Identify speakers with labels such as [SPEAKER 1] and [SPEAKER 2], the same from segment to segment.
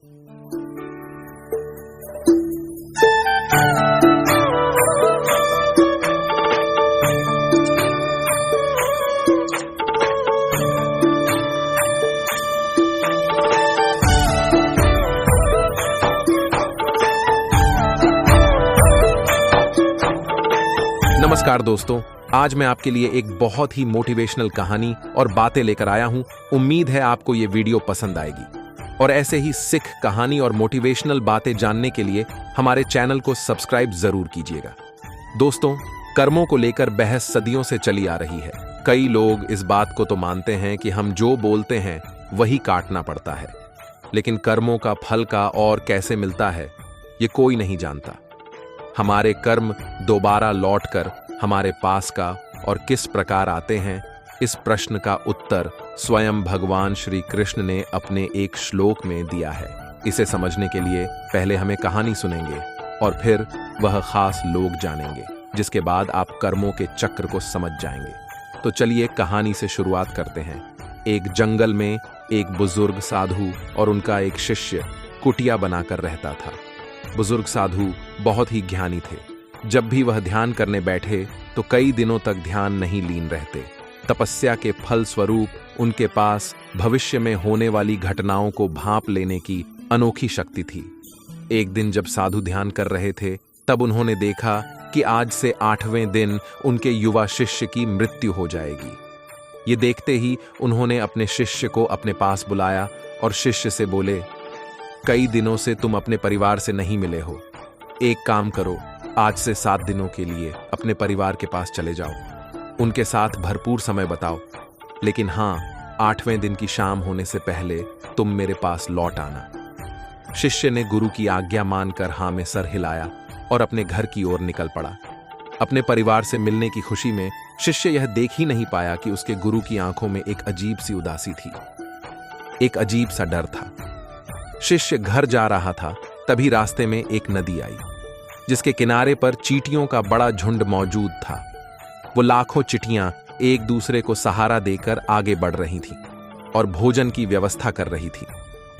[SPEAKER 1] नमस्कार दोस्तों, आज मैं आपके लिए एक बहुत ही मोटिवेशनल कहानी और बातें लेकर आया हूं। उम्मीद है आपको ये वीडियो पसंद आएगी और ऐसे ही सिख कहानी और मोटिवेशनल बातें जानने के लिए हमारे चैनल को सब्सक्राइब जरूर कीजिएगा। दोस्तों, कर्मों को लेकर बहस सदियों से चली आ रही है। कई लोग इस बात को तो मानते हैं कि हम जो बोलते हैं वही काटना पड़ता है, लेकिन कर्मों का फल का और कैसे मिलता है ये कोई नहीं जानता। हमारे कर्म दोबारा लौटकर हमारे पास का और किस प्रकार आते हैं, इस प्रश्न का उत्तर स्वयं भगवान श्री कृष्ण ने अपने एक श्लोक में दिया है। इसे समझने के लिए पहले हमें कहानी सुनेंगे और फिर वह खास लोग जानेंगे, जिसके बाद आप कर्मों के चक्र को समझ जाएंगे। तो चलिए कहानी से शुरुआत करते हैं। एक जंगल में एक बुजुर्ग साधु और उनका एक शिष्य कुटिया बनाकर रहता था। बुजुर्ग साधु बहुत ही ज्ञानी थे। जब भी वह ध्यान करने बैठे तो कई दिनों तक ध्यान नहीं लीन रहते। तपस्या के फल स्वरूप उनके पास भविष्य में होने वाली घटनाओं को भांप लेने की अनोखी शक्ति थी। एक दिन जब साधु ध्यान कर रहे थे, तब उन्होंने देखा कि आज से 8वें दिन उनके युवा शिष्य की मृत्यु हो जाएगी। ये देखते ही उन्होंने अपने शिष्य को अपने पास बुलाया और शिष्य से बोले, कई दिनों से तुम अपने परिवार से नहीं मिले हो। एक काम करो, आज से 7 दिनों के लिए अपने परिवार के पास चले जाओ, उनके साथ भरपूर समय बताओ, लेकिन हाँ, 8वें दिन की शाम होने से पहले तुम मेरे पास लौट आना। शिष्य ने गुरु की आज्ञा मानकर हाँ में सर हिलाया और अपने घर की ओर निकल पड़ा। अपने परिवार से मिलने की खुशी में शिष्य यह देख ही नहीं पाया कि उसके गुरु की आंखों में एक अजीब सी उदासी थी, एक अजीब सा डर था। शिष्य घर जा रहा था, तभी रास्ते में एक नदी आई, जिसके किनारे पर चींटियों का बड़ा झुंड मौजूद था। वो लाखों चिटियां एक दूसरे को सहारा देकर आगे बढ़ रही थीं और भोजन की व्यवस्था कर रही थीं।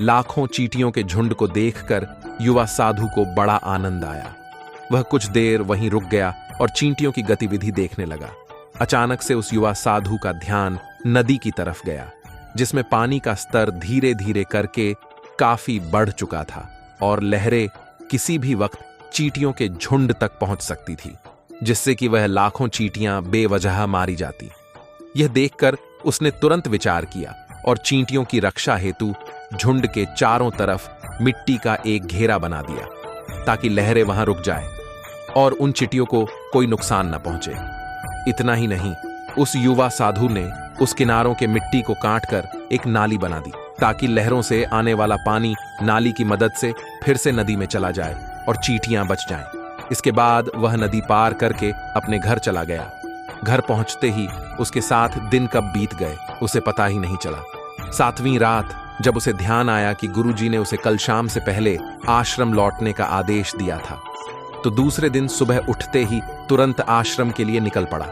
[SPEAKER 1] लाखों चींटियों के झुंड को देखकर युवा साधु को बड़ा आनंद आया। वह कुछ देर वहीं रुक गया और चींटियों की गतिविधि देखने लगा। अचानक से उस युवा साधु का ध्यान नदी की तरफ गया, जिसमें पानी का स्तर धीरे धीरे करके काफी बढ़ चुका था और लहरें किसी भी वक्त चींटियों के झुंड तक पहुंच सकती थी, जिससे कि वह लाखों चींटियां बेवजह मारी जाती। यह देखकर उसने तुरंत विचार किया और चींटियों की रक्षा हेतु झुंड के चारों तरफ मिट्टी का एक घेरा बना दिया, ताकि लहरें वहां रुक जाए और उन चींटियों को कोई नुकसान न पहुंचे। इतना ही नहीं, उस युवा साधु ने उस किनारों के मिट्टी को काटकर एक नाली बना दी, ताकि लहरों से आने वाला पानी नाली की मदद से फिर से नदी में चला जाए और चींटियां बच जाएं। इसके बाद वह नदी पार करके अपने घर चला गया। घर पहुंचते ही उसके साथ दिन कब बीत गए उसे पता ही नहीं चला। 7वीं रात जब उसे ध्यान आया कि गुरुजी ने उसे कल शाम से पहले आश्रम लौटने का आदेश दिया था, तो दूसरे दिन सुबह उठते ही तुरंत आश्रम के लिए निकल पड़ा।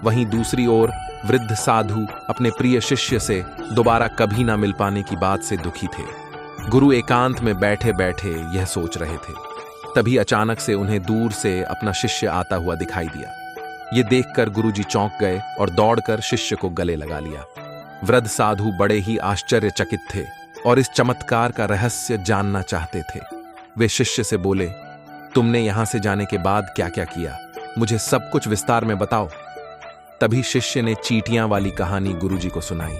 [SPEAKER 1] वहीं दूसरी ओर वृद्ध साधु अपने प्रिय शिष्य से दोबारा कभी ना मिल पाने की बात से दुखी थे। गुरु एकांत में बैठे बैठे यह सोच रहे थे। तभी अचानक से उन्हें दूर से अपना शिष्य आता हुआ दिखाई दिया। ये देखकर गुरुजी चौंक गए और दौड़कर शिष्य को गले लगा लिया। वृद्ध साधु बड़े ही आश्चर्यचकित थे और इस चमत्कार का रहस्य जानना चाहते थे। वे शिष्य से बोले, तुमने यहां से जाने के बाद क्या क्या किया, मुझे सब कुछ विस्तार में बताओ। तभी शिष्य ने चींटियां वाली कहानी गुरुजी को सुनाई,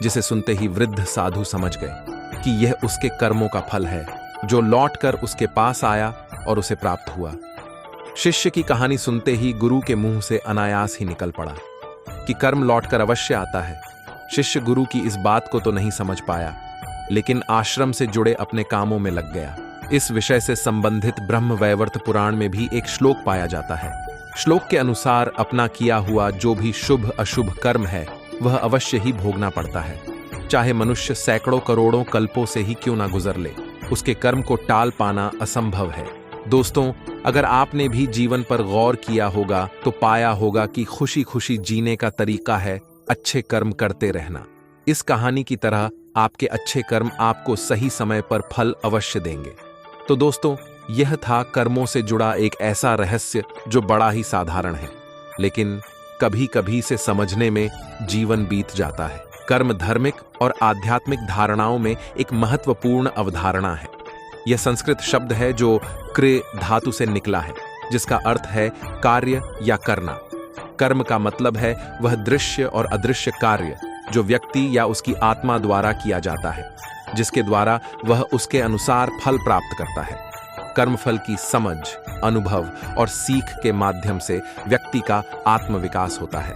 [SPEAKER 1] जिसे सुनते ही वृद्ध साधु समझ गए कि यह उसके कर्मों का फल है, जो लौटकर उसके पास आया और उसे प्राप्त हुआ। शिष्य की कहानी सुनते ही गुरु के मुंह से अनायास ही निकल पड़ा कि कर्म लौटकर अवश्य आता है। शिष्य गुरु की इस बात को तो नहीं समझ पाया, लेकिन आश्रम से जुड़े अपने कामों में लग गया। इस विषय से संबंधित ब्रह्म वैवर्त पुराण में भी एक श्लोक पाया जाता है। श्लोक के अनुसार अपना किया हुआ जो भी शुभ अशुभ कर्म है वह अवश्य ही भोगना पड़ता है, चाहे मनुष्य सैकड़ों करोड़ों कल्पों से ही क्यों ना गुजर ले। उसके कर्म को टाल पाना असंभव है। दोस्तों, अगर आपने भी जीवन पर गौर किया होगा तो पाया होगा कि खुशी खुशी जीने का तरीका है अच्छे कर्म करते रहना। इस कहानी की तरह आपके अच्छे कर्म आपको सही समय पर फल अवश्य देंगे। तो दोस्तों, यह था कर्मों से जुड़ा एक ऐसा रहस्य जो बड़ा ही साधारण है, लेकिन कभी कभी से समझने में जीवन बीत जाता है। कर्म धार्मिक और आध्यात्मिक धारणाओं में एक महत्वपूर्ण अवधारणा है। यह संस्कृत शब्द है जो कृ धातु से निकला है, जिसका अर्थ है कार्य या करना। कर्म का मतलब है वह दृश्य और अदृश्य कार्य जो व्यक्ति या उसकी आत्मा द्वारा किया जाता है, जिसके द्वारा वह उसके अनुसार फल प्राप्त करता है। कर्मफल की समझ, अनुभव और सीख के माध्यम से व्यक्ति का आत्मविकास होता है।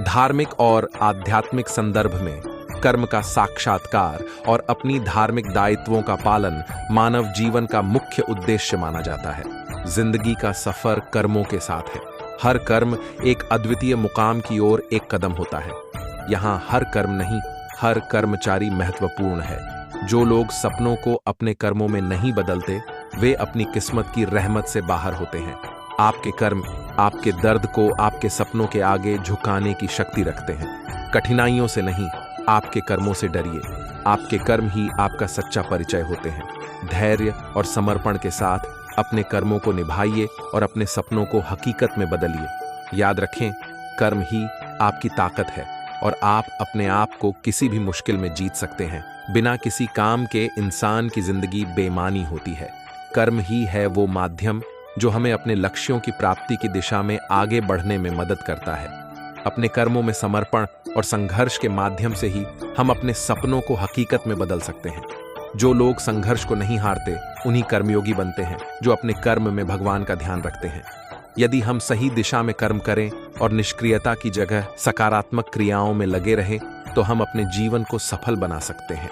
[SPEAKER 1] धार्मिक और आध्यात्मिक संदर्भ में कर्म का साक्षात्कार और अपनी धार्मिक दायित्वों का पालन मानव जीवन का मुख्य उद्देश्य माना जाता है। जिंदगी का सफर कर्मों के साथ है। हर कर्म एक अद्वितीय मुकाम की ओर एक कदम होता है। यहाँ हर कर्म नहीं, हर कर्मचारी महत्वपूर्ण है। जो लोग सपनों को अपने कर्मों में नहीं बदलते, वे अपनी किस्मत की रहमत से बाहर होते हैं। आपके कर्म आपके दर्द को आपके सपनों के आगे झुकाने की शक्ति रखते हैं। कठिनाइयों से नहीं, आपके कर्मों से डरिए। आपके कर्म ही आपका सच्चा परिचय होते हैं। धैर्य और समर्पण के साथ अपने कर्मों को निभाइए और अपने सपनों को हकीकत में बदलिए। याद रखें, कर्म ही आपकी ताकत है और आप अपने आप को किसी भी मुश्किल में जीत सकते हैं। बिना किसी काम के इंसान की जिंदगी बेमानी होती है। कर्म ही है वो माध्यम जो हमें अपने लक्ष्यों की प्राप्ति की दिशा में आगे बढ़ने में मदद करता है। अपने कर्मों में समर्पण और संघर्ष के माध्यम से ही हम अपने सपनों को हकीकत में बदल सकते हैं। जो लोग संघर्ष को नहीं हारते, उन्हीं कर्मयोगी बनते हैं जो अपने कर्म में भगवान का ध्यान रखते हैं। यदि हम सही दिशा में कर्म करें और निष्क्रियता की जगह सकारात्मक क्रियाओं में लगे रहें, तो हम अपने जीवन को सफल बना सकते हैं।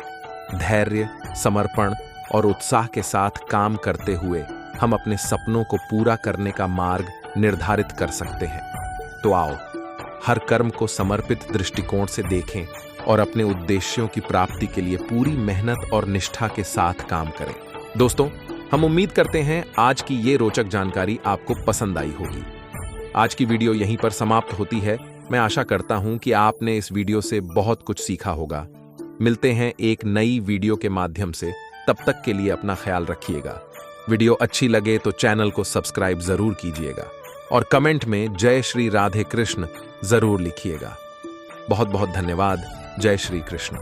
[SPEAKER 1] धैर्य, समर्पण और उत्साह के साथ काम करते हुए हम अपने सपनों को पूरा करने का मार्ग निर्धारित कर सकते हैं। तो आओ, हर कर्म को समर्पित दृष्टिकोण से देखें और अपने उद्देश्यों की प्राप्ति के लिए पूरी मेहनत और निष्ठा के साथ काम करें। दोस्तों, हम उम्मीद करते हैं आज की ये रोचक जानकारी आपको पसंद आई होगी। आज की वीडियो यहीं पर समाप्त होती है। मैं आशा करता हूं कि आपने इस वीडियो से बहुत कुछ सीखा होगा। मिलते हैं एक नई वीडियो के माध्यम से। तब तक के लिए अपना ख्याल रखिएगा। वीडियो अच्छी लगे तो चैनल को सब्सक्राइब जरूर कीजिएगा और कमेंट में जय श्री राधे कृष्ण जरूर लिखिएगा। बहुत बहुत धन्यवाद। जय श्री कृष्ण।